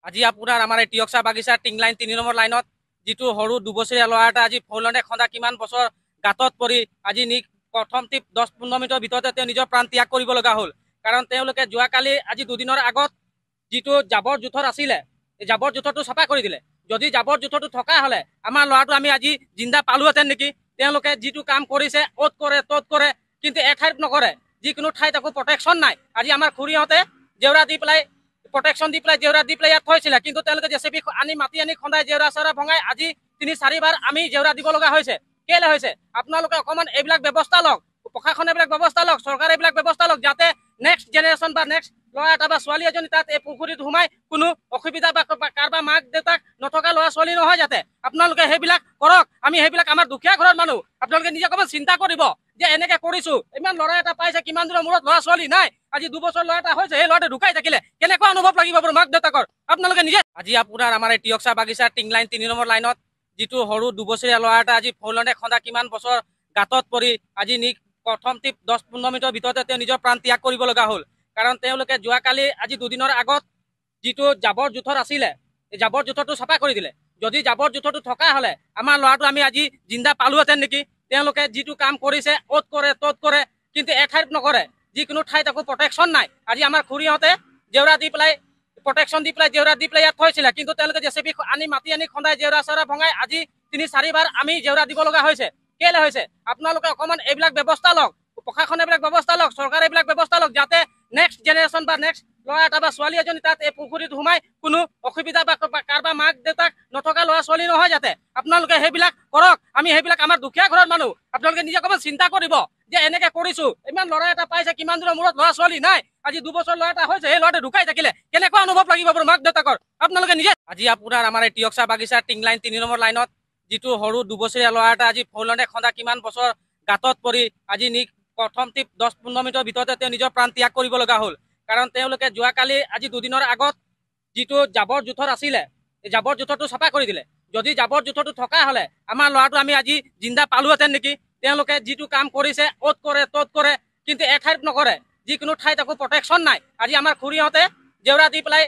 আজি আপোনাৰ আমাৰ এই টিয়কচা বাগিচাৰ টিং লাইন ৩ নম্বৰ লাইনত যিটো সৰু দুবছৰীয়া ল'ৰা এটা আজি ফৌলনে খন্দা কিমান বছৰ গাঁতত পৰি আজি প্ৰথম 10-15 মিনিটৰ ভিতৰতে তেওঁ নিজৰ প্ৰাণ ত্যাগ কৰিব লগা হ'ল। কাৰণ তেওঁলোকে যোৱাকালি আজি দুদিনৰ আগত যিটো জাবৰ জোঁথৰ আছিলে এই জাবৰ জোঁথৰটো চাফা কৰি দিলে। যদি জাবৰ জোঁথৰটো থকা হ'লে আমাৰ ল'ৰাটো আমি আজি জিন্দা পালোহেঁতেন নেকি। তেওঁলোকে যিটো কাম কৰিছে অ'ত কৰে ত'ত কৰে, কিন্তু এঠাইত নকৰে। যিকোনো ঠাইত একো প্ৰটেকশ্যন নাই। আজি আমাৰ খুৰীহঁতে জেওৰা দি পেলাই প্ৰটেকশ্যন দি পেলাই জেওৰা দি পেলাই ইয়াত থৈছিলে, কিন্তু তেওঁলোকে জেচিবি মাটি আনি খন্দাই জেওৰা চেওৰা ভঙাই আজি ৩-৪ বাৰ আমি জেওৰা দিব লগা হৈছে। কেলে হৈছে? আপোনালোকে অকণমান এইবিলাক ব্যৱস্থা লওক, প্ৰশাসনে এইবিলাক ব্যৱস্থা লওক, চৰকাৰে এইবিলাক ব্যৱস্থা লওক, যাতে নেক্সট জেনেৰেশ্যন বা নেক্সট ল'ৰা এটা বা ছোৱালী এজনী তাত এই পুখুৰীত সোমাই কোনো অসুবিধা বা কাৰোবাৰ মাক দেউতাক নথকা ল'ৰা ছোৱালী নহয় যাতে। আপোনালোকে সেইবিলাক কৰক। আমি সেইবিলাক আমাৰ দুখীয়া ঘৰৰ মানুহ, আপোনালোকে নিজে অকণমান চিন্তা কৰিব যে এনেকে কৰিছো, ইমান ল'ৰা এটা পাইছে, কিমান দিনৰ মূৰত ল'ৰা ছোৱালী নাই, আজি 2 বছৰ ল'ৰা এটা হৈছে, সেই ল'ৰাটো ঢুকাই থাকিলে কেনেকুৱা অনুভৱ লাগিব বাৰু মাক দেউতাকৰ। আপোনালোকে নিজে আজি আপোনাৰ আমাৰ এই টিয়কচা বাগিচাৰ টিং লাইন ৩ নম্বৰ লাইনত যিটো সৰু দুবছৰীয়া ল'ৰা এটা আজি ফৌলনে খন্দা কিমান বছৰ গাঁতত পৰি আজি প্ৰথম 10-15 মিনিটৰ ভিতৰতে তেওঁ নিজৰ প্ৰাণ ত্যাগ কৰিব লগা হ'ল। কাৰণ তেওঁলোকে যোৱাকালি আজি দুদিনৰ আগত যিটো জাবৰ জোঁথৰ আছিলে এই জাবৰ জোঁথৰটো চাফা কৰি দিলে। যদি জাবৰ জোঁথৰটো থকা হ'লে আমাৰ ল'ৰাটো আমি আজি জিন্দা পালোহেঁতেন নেকি। তেওঁলোকে যিটো কাম কৰিছে অ'ত কৰে ত'ত কৰে, কিন্তু এঠাইত নকৰে। যিকোনো ঠাইত একো প্ৰটেকশ্যন নাই। আজি আমাৰ খুৰীহঁতে জেওৰা দি পেলাই প্ৰটেকশ্যন দি পেলাই জেওৰা দি পেলাই ইয়াত থৈছিলে, কিন্তু তেওঁলোকে জেচিবি মাটি আনি খন্দাই জেওৰা চেওৰা ভঙাই আজি ৩-৪ বাৰ আমি জেওৰা দিব লগা হৈছে। কেলে হৈছে? আপোনালোকে অকণমান এইবিলাক ব্যৱস্থা লওক, প্ৰশাসনে এইবিলাক ব্যৱস্থা লওক, চৰকাৰে এইবিলাক ব্যৱস্থা লওক, যাতে নেক্সট জেনেৰেশ্যন বা নেক্সট ল'ৰা এটা বা ছোৱালী এজনী তাত এই পুখুৰীত সোমাই কোনো অসুবিধা বা কাৰোবাৰ মাক দেউতাক নথকা ল'ৰা ছোৱালী নহয় যাতে। আপোনালোকে সেইবিলাক কৰক। আমি সেইবিলাক আমাৰ দুখীয়া ঘৰৰ মানুহ, আপোনালোকে নিজে অকণমান চিন্তা কৰিব যে এনেকে কৰিছো, ইমান ল'ৰা এটা পাইছে, কিমান দিনৰ মূৰত ল'ৰা ছোৱালী নাই, আজি 2 বছৰ ল'ৰা এটা হৈছে, সেই ল'ৰাটো ঢুকাই থাকিলে কেনেকুৱা অনুভৱ লাগিব বাৰু মাক দেউতাকৰ। আপোনালোকে নিজে আজি আপোনাৰ আমাৰ এই টিয়কচা বাগিচাৰ টিং লাইন ৩ নম্বৰ লাইনত যিটো সৰু দুবছৰীয়া ল'ৰা এটা আজি ফৌলনে খন্দা কিমান বছৰ গাঁতত পৰি আজি প্ৰথম 10-15 মিনিটৰ ভিতৰতে তেওঁ নিজৰ প্ৰাণ ত্যাগ কৰিব লগা হ'ল। কাৰণ তেওঁলোকে যোৱাকালি আজি দুদিনৰ আগত যিটো জাবৰ জোঁথৰ আছিলে এই জাবৰ জোঁথৰটো চাফা কৰি দিলে। যদি জাবৰ জোঁথৰটো থকা হ'লে আমাৰ ল'ৰাটো আমি আজি জিন্দা পালোহেঁতেন নেকি। তেওঁলোকে যিটো কাম কৰিছে অ'ত কৰে ত'ত কৰে, কিন্তু এঠাইত নকৰে। যিকোনো ঠাইত একো প্ৰটেকশ্যন নাই। আজি আমাৰ খুৰীহঁতে জেওৰা দি পেলাই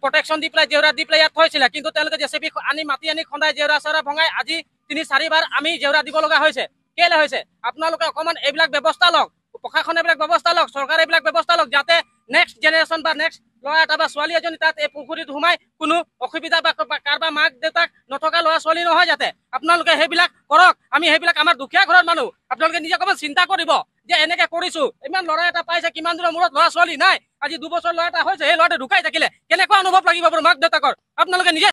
প্ৰটেকশ্যন দি পেলাই জেওৰা দি পেলাই ইয়াত থৈছিলে, কিন্তু তেওঁলোকে জেচিবি মাটি আনি খন্দাই জেওৰা চেওৰা ভঙাই আজি ৩-৪ বাৰ আমি জেওৰা দিব লগা হৈছে। কেলে হৈছে? আপোনালোকে অকণমান এইবিলাক ব্যৱস্থা লওক, প্ৰশাসনে এইবিলাক ব্যৱস্থা লওক, চৰকাৰে এইবিলাক ব্যৱস্থা লওক, যাতে নেক্সট জেনেৰেশ্যন বা নেক্সট ল'ৰা এটা বা ছোৱালী এজনী তাত এই পুখুৰীত সোমাই কোনো অসুবিধা বা কাৰোবাৰ মাক দেউতাক নথকা ল'ৰা ছোৱালী নহয় যাতে। আপোনালোকে সেইবিলাক কৰক। আমি সেইবিলাক আমাৰ দুখীয়া ঘৰৰ মানুহ, আপোনালোকে নিজে অকণমান চিন্তা কৰিব যে এনেকে কৰিছো, ইমান ল'ৰা এটা পাইছে, কিমান দিনৰ মূৰত ল'ৰা ছোৱালী নাই, আজি 2 বছৰ ল'ৰা এটা হৈছে, সেই ল'ৰাটো ঢুকাই থাকিলে কেনেকুৱা অনুভৱ লাগিব বাৰু মাক দেউতাকৰ। আপোনালোকে নিজে